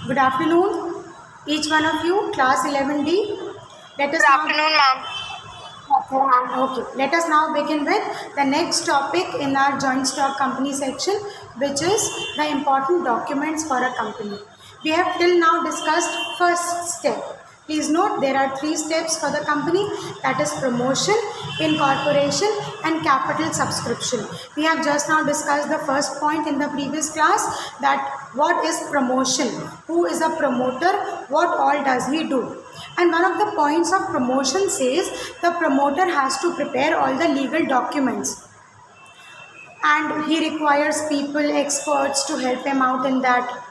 Good afternoon, each one of you, class 11D. Let us Good now, afternoon, ma'am. okay, let us now begin with the next topic in our joint stock company section, which is the important documents for a company. We have till now discussed first step. Please note there are 3 steps for the company, that is promotion, incorporation and capital subscription. We have just now discussed the first point in the previous class, that what is promotion, who is a promoter, what all does he do. And one of the points of promotion says the promoter has to prepare all the legal documents and he requires people, experts to help him out in that.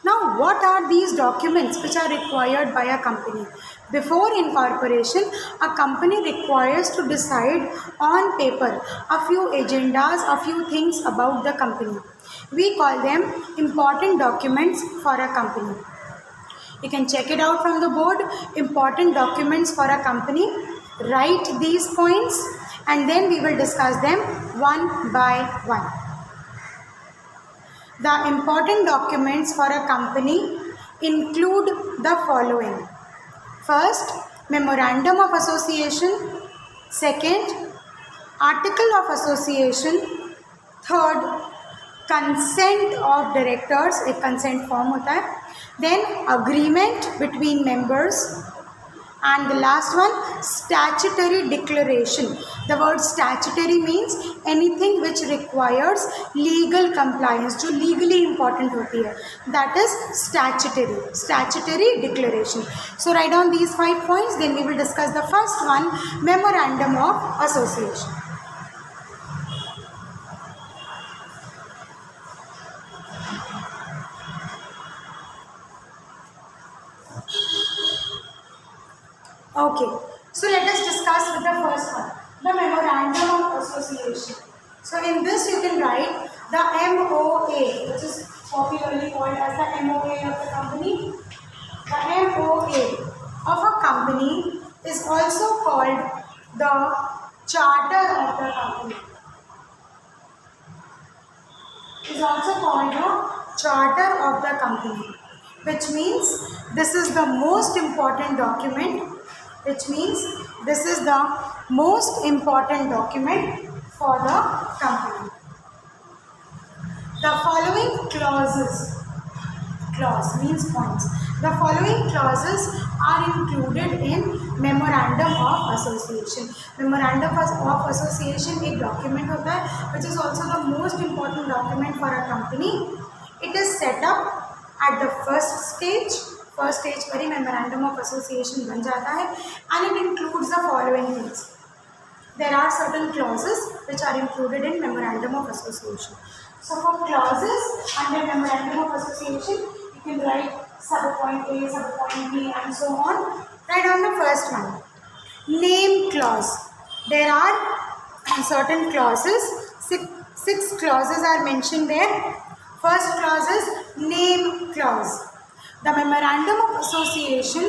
Now, what are these documents which are required by a company? Before incorporation, a company requires to decide on paper a few agendas, a few things about the company. We call them important documents for a company. You can check it out from the board, important documents for a company. Write these points and then we will discuss them one by one. The important documents for a company include the following. First, memorandum of association. Second, article of association. Third, consent of directors, एक consent form होता है. Then agreement between members. And the last one, statutory declaration. The word statutory means anything which requires legal compliance, जो legally important होती है. That is statutory declaration. So write down these 5 points. Then we will discuss the first one, memorandum of association. Okay, so let us discuss with the first one, the memorandum of association. So in this you can write the MOA, which is popularly called as the MOA of the company. The MOA of a company is also called the charter of the company. Is also called the charter of the company, which means this is the most important document. Which means this is the most important document for the company. The following clauses, clause means points. The following clauses are included in memorandum of association. Memorandum of association एक document होता है which is also the most important document for a company. It is set up at the first stage पर ही memorandum of association बन जाता है and it includes the following things. There are certain clauses which are included in memorandum of association. So for clauses under memorandum of association, you can write subpoint A, subpoint B and so on. Write down the first one. Name clause. There are certain clauses. Six clauses are mentioned there. First clause is name clause. The memorandum of association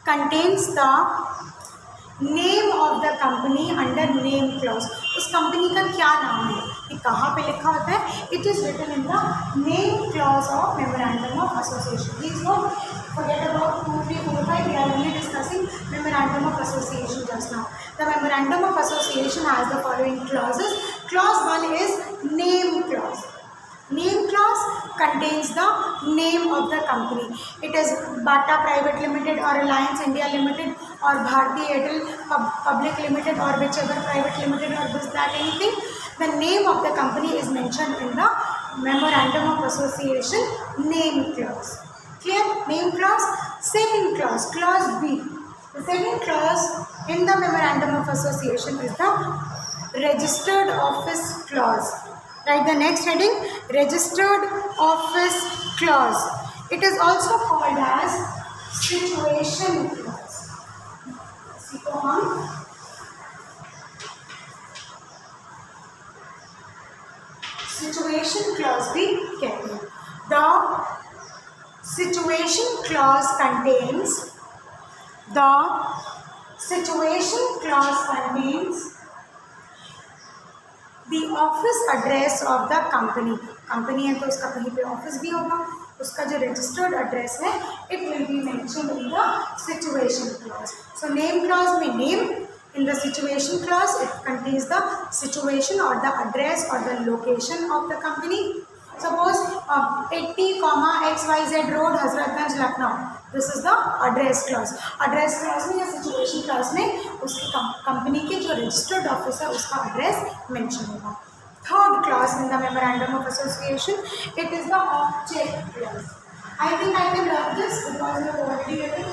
contains the name of the company under name clause. उस company का क्या नाम है, ये कहाँ पे लिखा होता है? It is written in the name clause of memorandum of association. Please note, forget about 2, 3, 4, 5. We are only discussing memorandum of association just now. The memorandum of association has the following clauses. Clause 1 is name clause. Name clause contains the name of the company. It is Bata Private Limited or Reliance India Limited or Bharti Airtel Public Limited or whichever private limited or this that anything. The name of the company is mentioned in the memorandum of association name clause. Clear? Name clause. Second clause, clause B. The second clause in the memorandum of association is the registered office clause. Write the next heading, registered office clause. It is also called as situation clause. इसी को हम situation clause भी कहते हैं. The situation clause contains the office address of the company. Company है तो उसका कहीं पे ऑफिस भी होगा, उसका जो रजिस्टर्ड एड्रेस है it will B mentioned in the situation clause. So name clause में name, in the situation clause it contains the situation or the address or the location of the company. Suppose 80, XYZ road, Hazratganj, Lucknow. This is the address clause. Address clause में या situation clause में उसकी company के जो registered office है उसका address mention होगा. Third clause in the memorandum of association, it is the object clause. I think I can rub this because you have already written.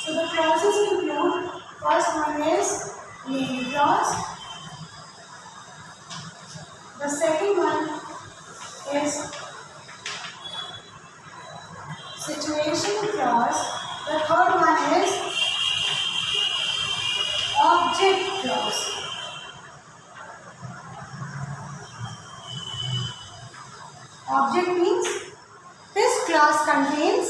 So the clauses include, first one is name clause, the second one is situation clause, the third one is object clause. Object means this clause contains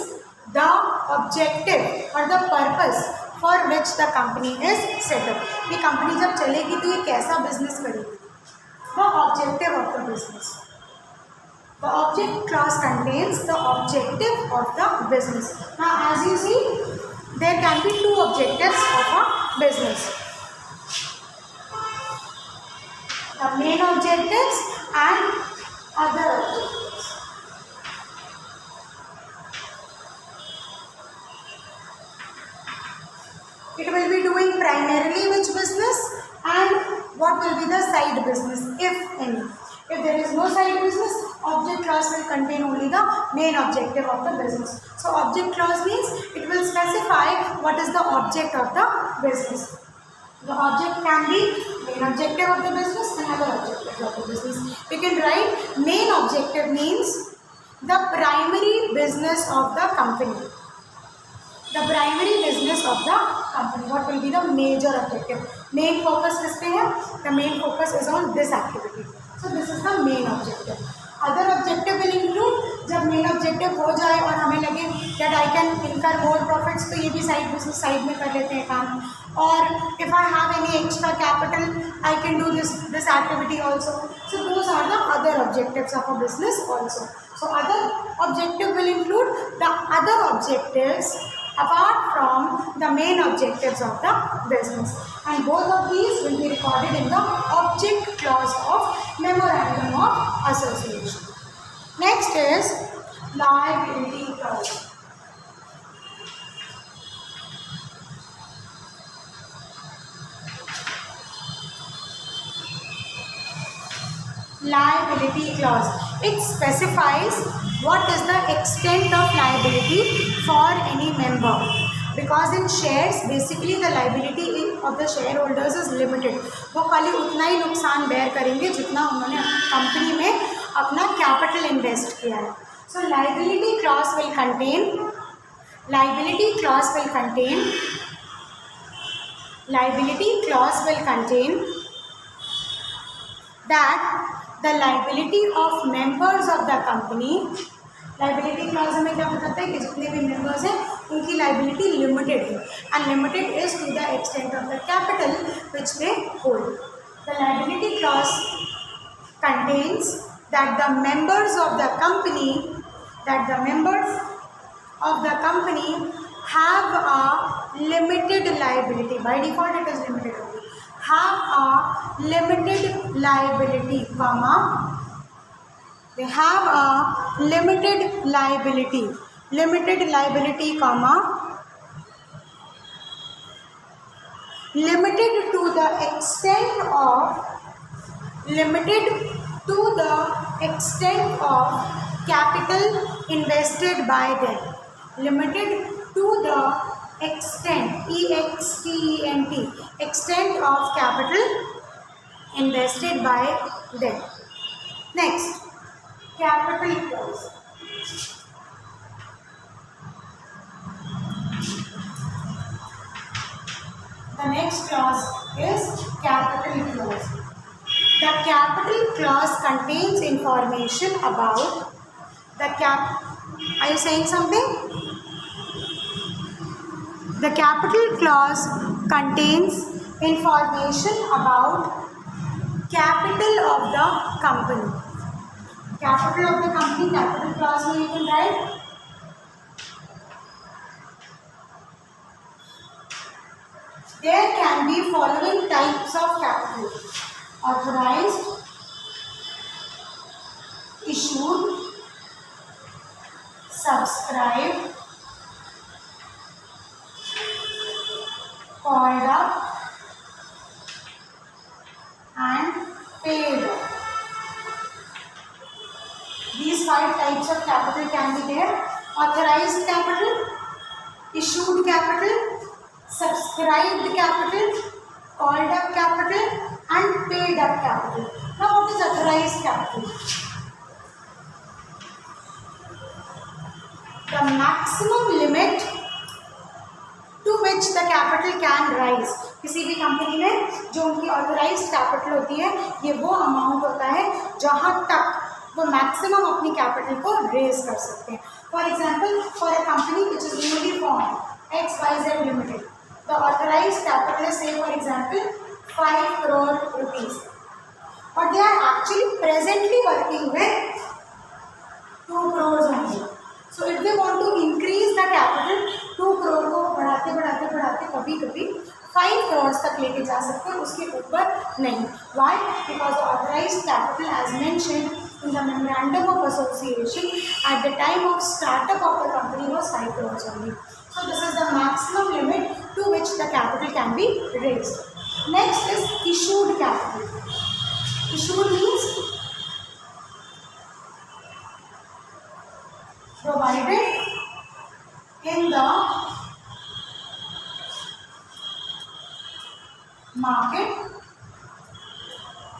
the objective or the purpose for which the company is set up. ये company जब चलेगी तो ये कैसा business करेगी, the objective of the business. The object clause contains the objective of the business. Now as you see, there can be two objectives of a business. The main objectives and other objectives. It will be doing primarily which business and what will be the side business, if any. If there is no side business, object clause will contain only the main objective of the business. So object clause means it will specify what is the object of the business. The object can be main objective of the business and other objectives of the business. You can write main objective means the primary business of the company. The primary business of the company. What will be the major objective? Main focus किस पे है? The main focus is on this activity. So this is the main objective. Other objective will include जब main objective हो जाए और हमें लगे that I can incur more profits तो ये भी side business side में कर लेते हैं काम. और if I have any extra capital, I can do this activity also. So those are the other objectives of a business also. So other objective will include the other objectives apart from the main objectives of the business, and both of these will be recorded in the object clause of memorandum of association. Next is liability clause. Liability clause. It specifies what is the extent of liability for any member. Because in shares, basically the liability of the shareholders is limited. वो खाली उतना ही नुकसान bear करेंगे जितना उन्होंने company में अपना capital invest किया है. So liability clause will contain that the liability of members of the company, liability clause हमें क्या बताता है कि जितने भी members हैं उनकी liability limited है, and limited is to the extent of the capital which they hold. The liability clause contains that the members of the company have a limited liability. By default it is limited only. Have a limited liability, they have a limited liability, limited to the extent of capital invested by them, limited to the extent, extent of capital invested by them. Next, capital clause. The next clause is capital clause. The capital clause contains information about the Are you saying something? The capital clause contains information about capital of the company. Capital of the company, capital clause में you can write there can be following types of capital: authorized, issued, subscribed, called up, and paid up. These 5 types of capital can be there: authorized capital, issued capital, subscribed capital, called up capital, and paid up capital. Now what is authorized capital? The maximum limit to which the capital can rise. किसी भी company में जो उनकी authorised capital होती है, ये वो amount होता है जहाँ तक वो मैक्सिमम अपनी कैपिटल को रेज कर सकते हैं. For example, for a company which is newly form XYZ Limited, the authorized capital is, say for example, 5 crore rupees, but they are actually presently working with 2 crores only. So if they want to increase the capital, 2 crore को बढ़ाते बढ़ाते बढ़ाते कभी कभी 5 crores तक लेके जा सकते हैं, उसके ऊपर नहीं. Why? Because the authorized capital, as mentioned in the memorandum of association, at the time of startup of the company was 5 crores only. So this is the maximum limit to which the capital can be raised. Next is issued capital. Issued means provided in the market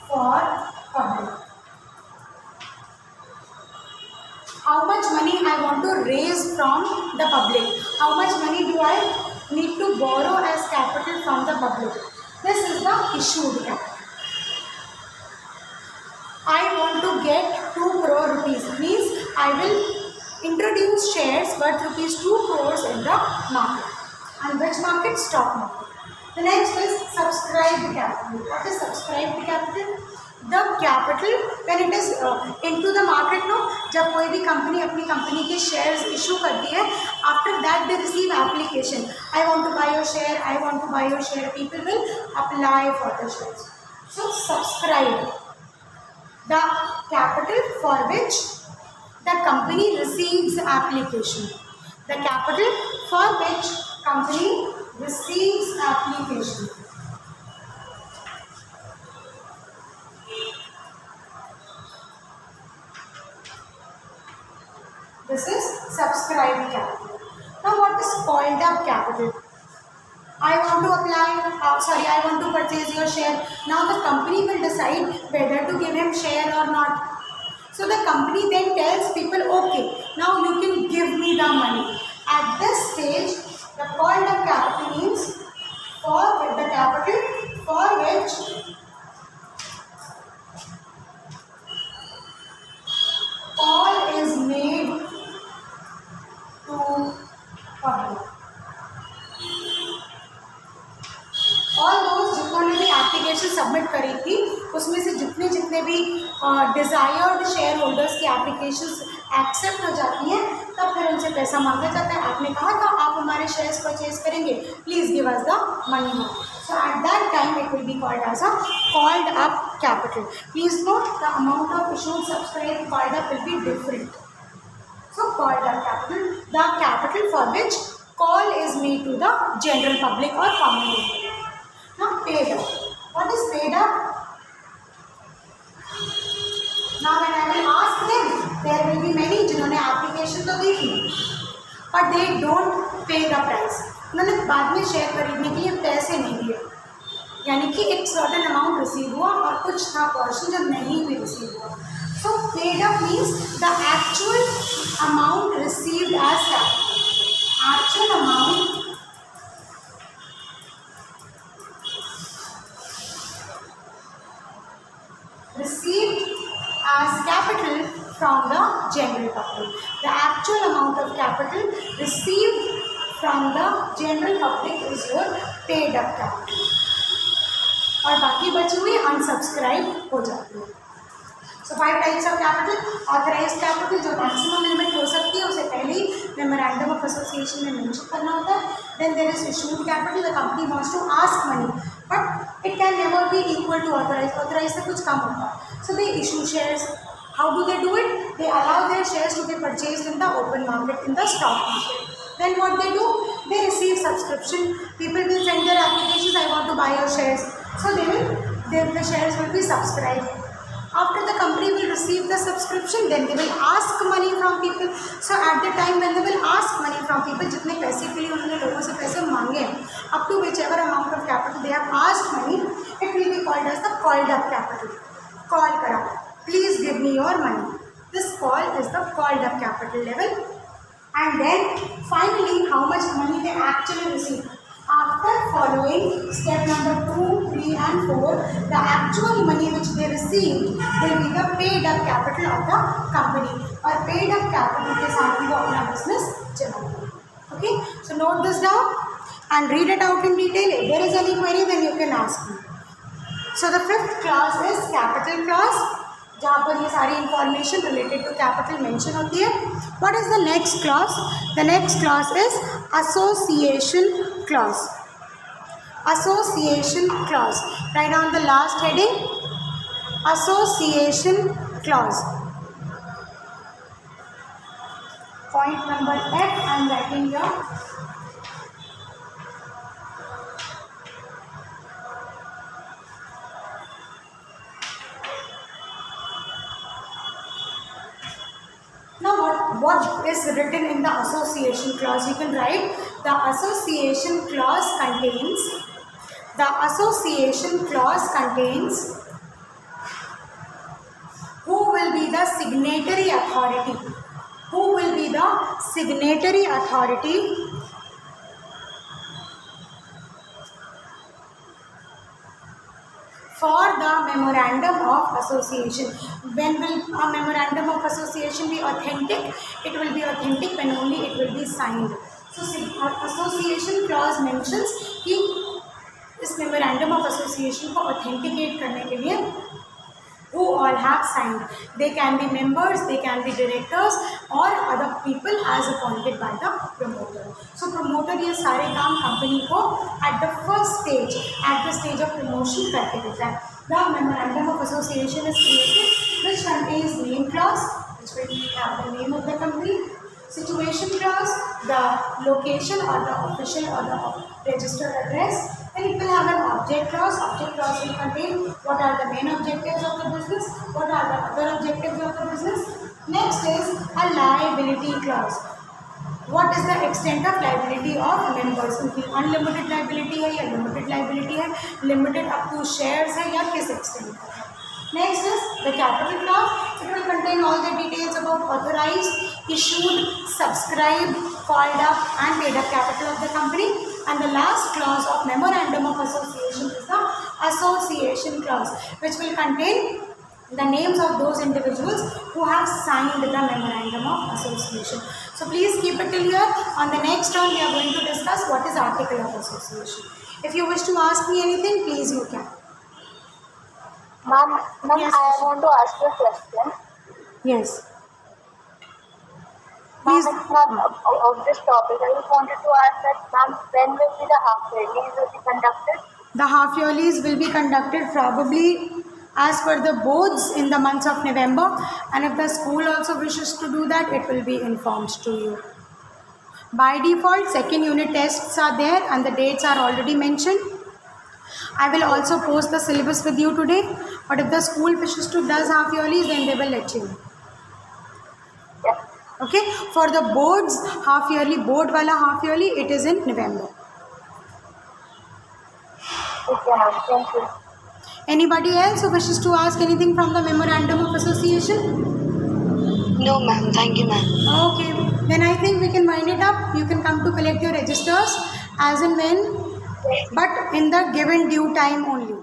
for public. How much money I want to raise from the public? How much money do I need to borrow as capital from the public? This is the issued capital. I want to get 2 crore rupees. Means I will introduce shares worth rupees 2 crores in the market. And which market? Stock market. The next is subscribed capital. What is subscribed capital? The capital when it is into the market. No, जब कोई भी company अपनी company के shares issue करती है, after that they receive application, I want to buy your share, I want to buy your share, people will apply for the shares. So subscribe the capital for which the company receives application. The capital for which company receives application. This is subscribed capital. Now what is called up capital? I want to apply, I want to purchase your share. Now the company will decide whether to give him share or not. So the company then tells people, okay, now you can give me the money. At this stage, the called up capital means for the capital for which call is made to public. All दोस्त जिन्होंने भी application submit करी थी, उसमें से जितने भी desired share holders की एप्लीकेशन एक्सेप्ट हो जाती हैं, तब फिर उनसे पैसा मांगा जाता है. आपने कहा था आप हमारे शेयर्स परचेज करेंगे, please give us the money now. So at that time it will be called as a called up capital. Please note the amount of issued subscribe called up will be different. So called up capital, the capital for which call is made to the general public or common people. Now paid up. What is paid up? Now when I will ask them, there will be many जिन्होंने application तो दी थी, but they don't pay the price. उन्होंने बाद में share खरीदने के लिए पैसे नहीं दिए, यानी कि एक certain amount रिसीव हुआ और कुछ था portion जो नहीं भी रिसीव हुआ. So paid up means the actual amount received as capital. Actual amount received as capital from the general public. The actual amount of capital received from the general public is your paid up capital. और बाकी बची हुई unsubscribe हो जाती है। So 5 types of capital. Authorised capital जो maximum limit हो सकती है उसे पहले ही मेमोरेंडम ऑफ एसोसिएशन में मेंशन करना होता है। Then there is issued capital, the company wants to ask money but it can never be equal to authorised, authorised से कुछ कम होता है। So they issue shares. How do they do it? They allow their shares to be purchased in the open market, in the stock market. Then what they do? They receive subscription. People will send their applications, I want to buy your shares. So the shares will be subscribed. After the company will receive the subscription, then they will ask money from people. So at the time when they will ask money from people, जितने पैसे के लिए उन्होंने लोगों से पैसे मांगे, up to whichever amount of capital they have asked money, it will be called as the called up capital. Call करा, please give me your money. This call is the called up capital level. And then finally how much money they actually receive. After following step number 2, 3 and 4, the actual money which they received will be the paid up capital of the company. और paid up capital के साथ ही वो अपना business चलाएंगे. Okay, so note this down and read it out in detail. If there is any query then you can ask me. So the 5th clause is capital clause, जहाँ पर ये सारी information related to capital mention होती है. What is the next clause? The next clause is association clause. Association clause, right on the last heading, association clause. Point number F I am writing your. What is written in the association clause? You can write the association clause contains, the association clause contains who will be the signatory authority, who will be the signatory authority for the memorandum of association. When will a memorandum of association be authentic? It will be authentic when only it will be signed. So association clause mentions कि इस memorandum of association को authenticate करने के लिए who all have signed. They can be members, they can be directors or other people as appointed by the promoter. So promoter ये सारे काम company को at the first stage, at the stage of promotion करके देता है. The memorandum of association is created which contains name clause, which will have the name of the company, situation clause, the location or the official or the registered address. Then it will have an object clause. Object clause will contain what are the main objectives of the business, what are the other objectives of the business. Next is a liability clause. What is the extent of liability of members? उनकी unlimited liability है या limited liability है, limited up to shares है या किस extent है. Next is the capital clause. It will contain all the details about authorized, issued, subscribed, called up and paid up capital of the company. And the last clause of memorandum of association is the association clause, which will contain the names of those individuals who have signed the memorandum of association. So please keep it till here. On the next round we are going to discuss what is article of association. If you wish to ask me anything, please you can. Ma'am, Yes. I want to ask you a question. Yes. Please. Ma'am, of this topic, I just wanted to ask that, ma'am, when will be the half yearlies will be conducted? The half yearlies will be conducted probably as per the boards in the months of November, and if the school also wishes to do that, it will be informed to you. By default, second unit tests are there and the dates are already mentioned. I will also post the syllabus with you today, but if the school wishes to does half yearlies, then they will let you know. Yes. Okay, for the boards, half yearly, board wala half yearly, it is in November. Okay, ma'am. Thank you. Anybody else who wishes to ask anything from the memorandum of association? No, ma'am. Thank you, ma'am. Okay, then I think we can wind it up. You can come to collect your registers as and when, but in the given due time only.